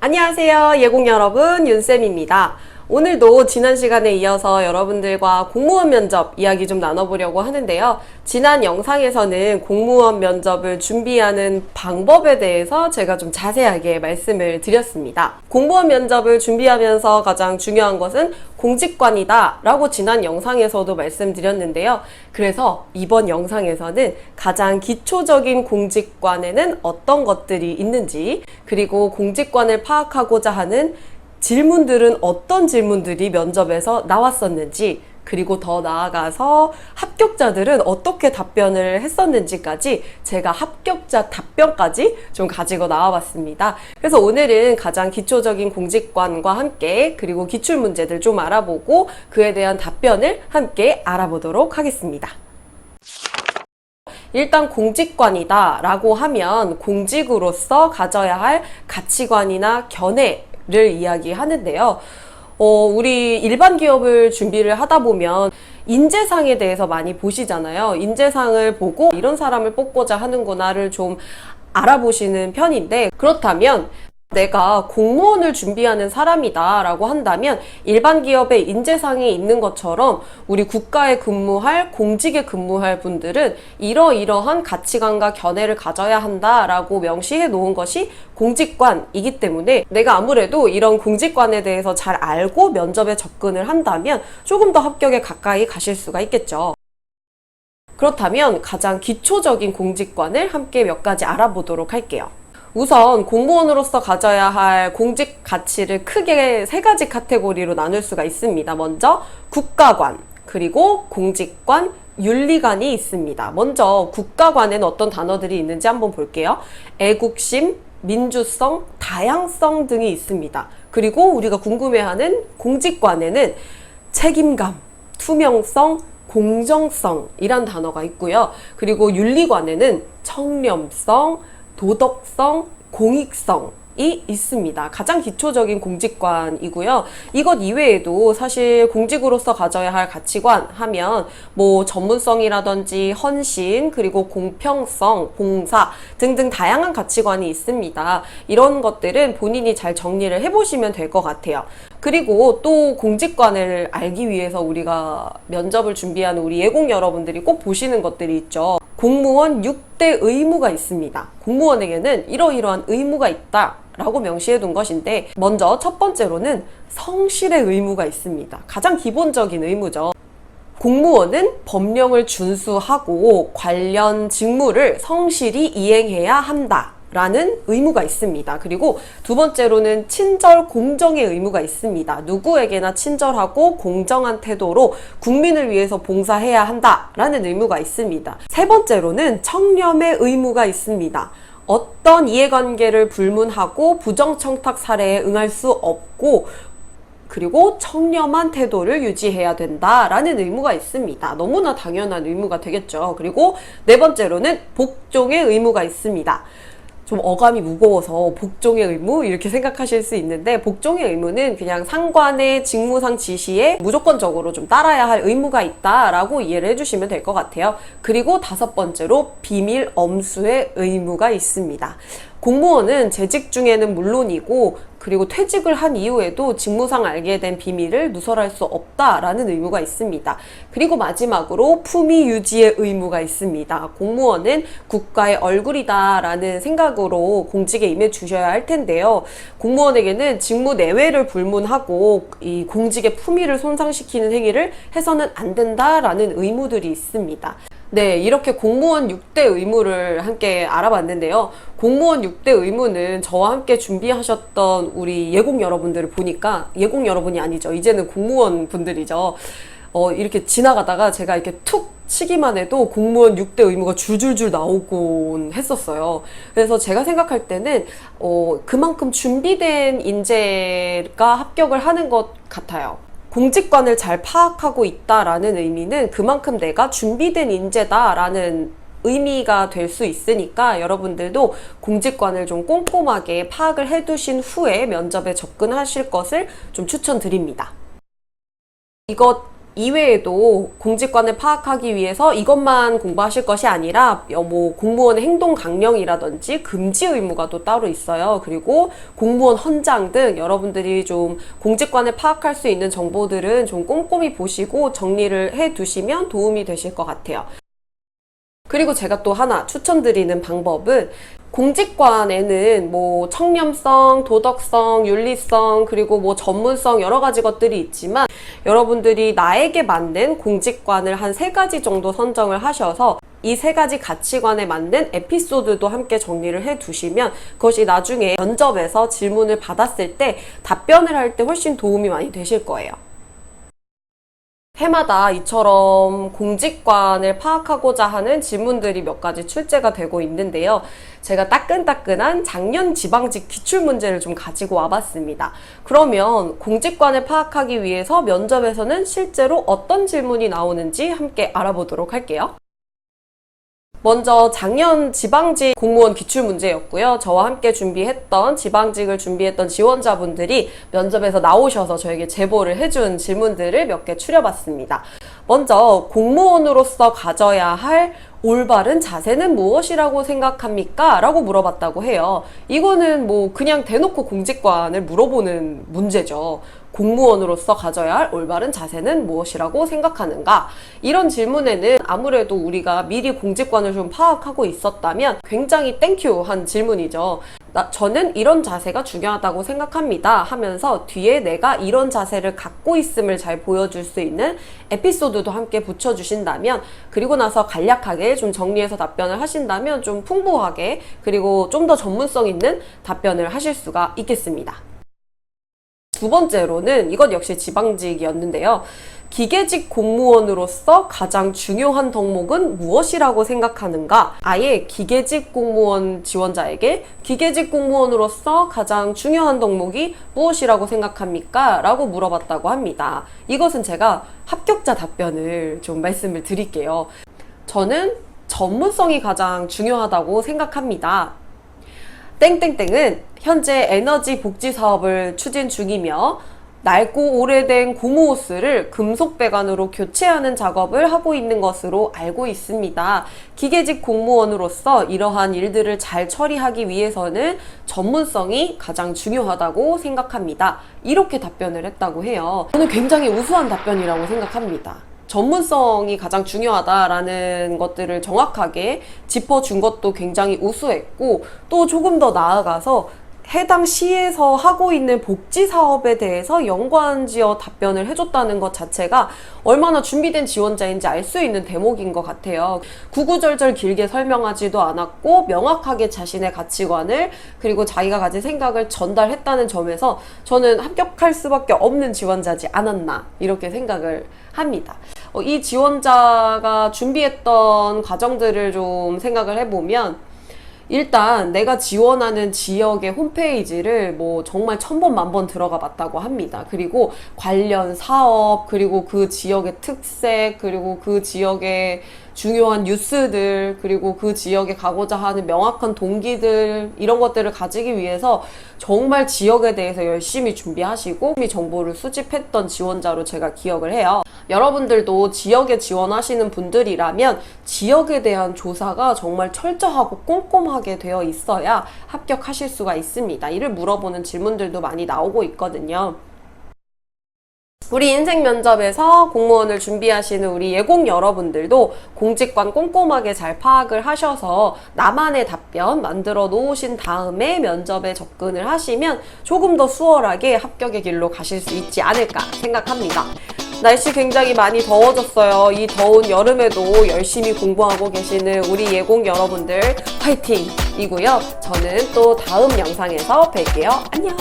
안녕하세요, 예공 여러분, 윤쌤입니다. 오늘도 지난 시간에 이어서 여러분들과 공무원 면접 이야기 좀 나눠보려고 하는데요. 지난 영상에서는 공무원 면접을 준비하는 방법에 대해서 제가 좀 자세하게 말씀을 드렸습니다. 공무원 면접을 준비하면서 가장 중요한 것은 공직관이다 라고 지난 영상에서도 말씀드렸는데요. 그래서 이번 영상에서는 가장 기초적인 공직관에는 어떤 것들이 있는지, 그리고 공직관을 파악하고자 하는 질문들은 어떤 질문들이 면접에서 나왔었는지, 그리고 더 나아가서 합격자들은 어떻게 답변을 했었는지까지 제가 합격자 답변까지 좀 가지고 나와봤습니다. 그래서 오늘은 가장 기초적인 공직관과 함께 그리고 기출문제들 좀 알아보고 그에 대한 답변을 함께 알아보도록 하겠습니다. 일단 공직관이다 라고 하면 공직으로서 가져야 할 가치관이나 견해를 이야기하는데요. 우리 일반 기업을 준비를 하다 보면 인재상에 대해서 많이 보시잖아요. 인재상을 보고 이런 사람을 뽑고자 하는구나를 좀 알아보시는 편인데, 그렇다면 내가 공무원을 준비하는 사람이다 라고 한다면 일반 기업에 인재상이 있는 것처럼 우리 국가에 근무할, 공직에 근무할 분들은 이러이러한 가치관과 견해를 가져야 한다 라고 명시해 놓은 것이 공직관이기 때문에 내가 아무래도 이런 공직관에 대해서 잘 알고 면접에 접근을 한다면 조금 더 합격에 가까이 가실 수가 있겠죠. 그렇다면 가장 기초적인 공직관을 함께 몇 가지 알아보도록 할게요. 우선 공무원으로서 가져야 할 공직 가치를 크게 세 가지 카테고리로 나눌 수가 있습니다. 먼저 국가관, 그리고 공직관, 윤리관이 있습니다. 먼저 국가관에는 어떤 단어들이 있는지 한번 볼게요. 애국심, 민주성, 다양성 등이 있습니다. 그리고 우리가 궁금해하는 공직관에는 책임감, 투명성, 공정성이란 단어가 있고요. 그리고 윤리관에는 청렴성, 도덕성, 공익성이 있습니다. 가장 기초적인 공직관이고요. 이것 이외에도 사실 공직으로서 가져야 할 가치관 하면 뭐 전문성이라든지 헌신, 그리고 공평성, 봉사 등등 다양한 가치관이 있습니다. 이런 것들은 본인이 잘 정리를 해보시면 될 것 같아요. 그리고 또 공직관을 알기 위해서 우리가 면접을 준비하는 우리 예공 여러분들이 꼭 보시는 것들이 있죠. 공무원 6대 의무가 있습니다. 공무원에게는 이러이러한 의무가 있다 라고 명시해 둔 것인데, 먼저 첫 번째로는 성실의 의무가 있습니다. 가장 기본적인 의무죠. 공무원은 법령을 준수하고 관련 직무를 성실히 이행해야 한다 라는 의무가 있습니다. 그리고 두 번째로는 친절 공정의 의무가 있습니다. 누구에게나 친절하고 공정한 태도로 국민을 위해서 봉사해야 한다라는 의무가 있습니다. 세 번째로는 청렴의 의무가 있습니다. 어떤 이해관계를 불문하고 부정청탁 사례에 응할 수 없고, 그리고 청렴한 태도를 유지해야 된다라는 의무가 있습니다. 너무나 당연한 의무가 되겠죠. 그리고 네 번째로는 복종의 의무가 있습니다. 좀 어감이 무거워서 복종의 의무 이렇게 생각하실 수 있는데, 복종의 의무는 그냥 상관의 직무상 지시에 무조건적으로 좀 따라야 할 의무가 있다라고 이해를 해주시면 될 것 같아요. 그리고 다섯 번째로 비밀 엄수의 의무가 있습니다. 공무원은 재직 중에는 물론이고 그리고 퇴직을 한 이후에도 직무상 알게 된 비밀을 누설할 수 없다라는 의무가 있습니다. 그리고 마지막으로 품위 유지의 의무가 있습니다. 공무원은 국가의 얼굴이다라는 생각으로 공직에 임해 주셔야 할 텐데요. 공무원에게는 직무 내외를 불문하고 이 공직의 품위를 손상시키는 행위를 해서는 안 된다라는 의무들이 있습니다. 네, 이렇게 공무원 6대 의무를 함께 알아봤는데요. 공무원 6대 의무는 저와 함께 준비하셨던 우리 예공 여러분들을 보니까, 예공 여러분이 아니죠. 이제는 공무원 분들이죠. 이렇게 지나가다가 제가 이렇게 툭 치기만 해도 공무원 6대 의무가 줄줄줄 나오곤 했었어요. 그래서 제가 생각할 때는 그만큼 준비된 인재가 합격을 하는 것 같아요. 공직관을 잘 파악하고 있다라는 의미는 그만큼 내가 준비된 인재다라는 의미가 될 수 있으니까 여러분들도 공직관을 좀 꼼꼼하게 파악을 해두신 후에 면접에 접근하실 것을 좀 추천드립니다. 이것 이외에도 공직관을 파악하기 위해서 이것만 공부하실 것이 아니라 뭐 공무원의 행동 강령이라든지 금지 의무가 또 따로 있어요. 그리고 공무원 헌장 등 여러분들이 좀 공직관을 파악할 수 있는 정보들은 좀 꼼꼼히 보시고 정리를 해 두시면 도움이 되실 것 같아요. 그리고 제가 또 하나 추천드리는 방법은 공직관에는 뭐 청렴성, 도덕성, 윤리성, 그리고 뭐 전문성 여러 가지 것들이 있지만 여러분들이 나에게 맞는 공직관을 한 3가지 정도 선정을 하셔서 이 3가지 가치관에 맞는 에피소드도 함께 정리를 해 두시면 그것이 나중에 면접에서 질문을 받았을 때 답변을 할 때 훨씬 도움이 많이 되실 거예요. 해마다 이처럼 공직관을 파악하고자 하는 질문들이 몇 가지 출제가 되고 있는데요. 제가 따끈따끈한 작년 지방직 기출문제를 좀 가지고 와봤습니다. 그러면 공직관을 파악하기 위해서 면접에서는 실제로 어떤 질문이 나오는지 함께 알아보도록 할게요. 먼저 작년 지방직 공무원 기출문제였고요. 저와 함께 준비했던 지방직을 준비했던 지원자분들이 면접에서 나오셔서 저에게 제보를 해준 질문들을 몇 개 추려봤습니다. 먼저 공무원으로서 가져야 할 올바른 자세는 무엇이라고 생각합니까? 라고 물어봤다고 해요. 이거는 뭐 그냥 대놓고 공직관을 물어보는 문제죠. 공무원으로서 가져야 할 올바른 자세는 무엇이라고 생각하는가? 이런 질문에는 아무래도 우리가 미리 공직관을 좀 파악하고 있었다면 굉장히 땡큐한 질문이죠. 저는 이런 자세가 중요하다고 생각합니다 하면서 뒤에 내가 이런 자세를 갖고 있음을 잘 보여줄 수 있는 에피소드도 함께 붙여주신다면, 그리고 나서 간략하게 좀 정리해서 답변을 하신다면 좀 풍부하게 그리고 좀 더 전문성 있는 답변을 하실 수가 있겠습니다. 두 번째로는 이건 역시 지방직이었는데요. 기계직 공무원으로서 가장 중요한 덕목은 무엇이라고 생각하는가? 아예 기계직 공무원 지원자에게 기계직 공무원으로서 가장 중요한 덕목이 무엇이라고 생각합니까? 라고 물어봤다고 합니다. 이것은 제가 합격자 답변을 좀 말씀을 드릴게요. 저는 전문성이 가장 중요하다고 생각합니다. 땡땡땡은 현재 에너지 복지 사업을 추진 중이며 낡고 오래된 고무호스를 금속 배관으로 교체하는 작업을 하고 있는 것으로 알고 있습니다. 기계직 공무원으로서 이러한 일들을 잘 처리하기 위해서는 전문성이 가장 중요하다고 생각합니다. 이렇게 답변을 했다고 해요. 저는 굉장히 우수한 답변이라고 생각합니다. 전문성이 가장 중요하다라는 것들을 정확하게 짚어준 것도 굉장히 우수했고, 또 조금 더 나아가서 해당 시에서 하고 있는 복지 사업에 대해서 연관지어 답변을 해줬다는 것 자체가 얼마나 준비된 지원자인지 알 수 있는 대목인 것 같아요. 구구절절 길게 설명하지도 않았고 명확하게 자신의 가치관을 그리고 자기가 가진 생각을 전달했다는 점에서 저는 합격할 수밖에 없는 지원자지 않았나 이렇게 생각을 합니다. 이 지원자가 준비했던 과정들을 좀 생각을 해보면, 일단 내가 지원하는 지역의 홈페이지를 뭐 정말 1000번 만번 들어가 봤다고 합니다. 그리고 관련 사업, 그리고 그 지역의 특색, 그리고 그 지역의 중요한 뉴스들, 그리고 그 지역에 가고자 하는 명확한 동기들, 이런 것들을 가지기 위해서 정말 지역에 대해서 열심히 준비하시고 정보를 수집했던 지원자로 제가 기억을 해요. 여러분들도 지역에 지원하시는 분들이라면 지역에 대한 조사가 정말 철저하고 꼼꼼하게 되어 있어야 합격하실 수가 있습니다. 이를 물어보는 질문들도 많이 나오고 있거든요. 우리 인생 면접에서 공무원을 준비하시는 우리 예공 여러분들도 공직관 꼼꼼하게 잘 파악을 하셔서 나만의 답변 만들어 놓으신 다음에 면접에 접근을 하시면 조금 더 수월하게 합격의 길로 가실 수 있지 않을까 생각합니다. 날씨 굉장히 많이 더워졌어요. 이 더운 여름에도 열심히 공부하고 계시는 우리 예공 여러분들 화이팅이고요. 저는 또 다음 영상에서 뵐게요. 안녕.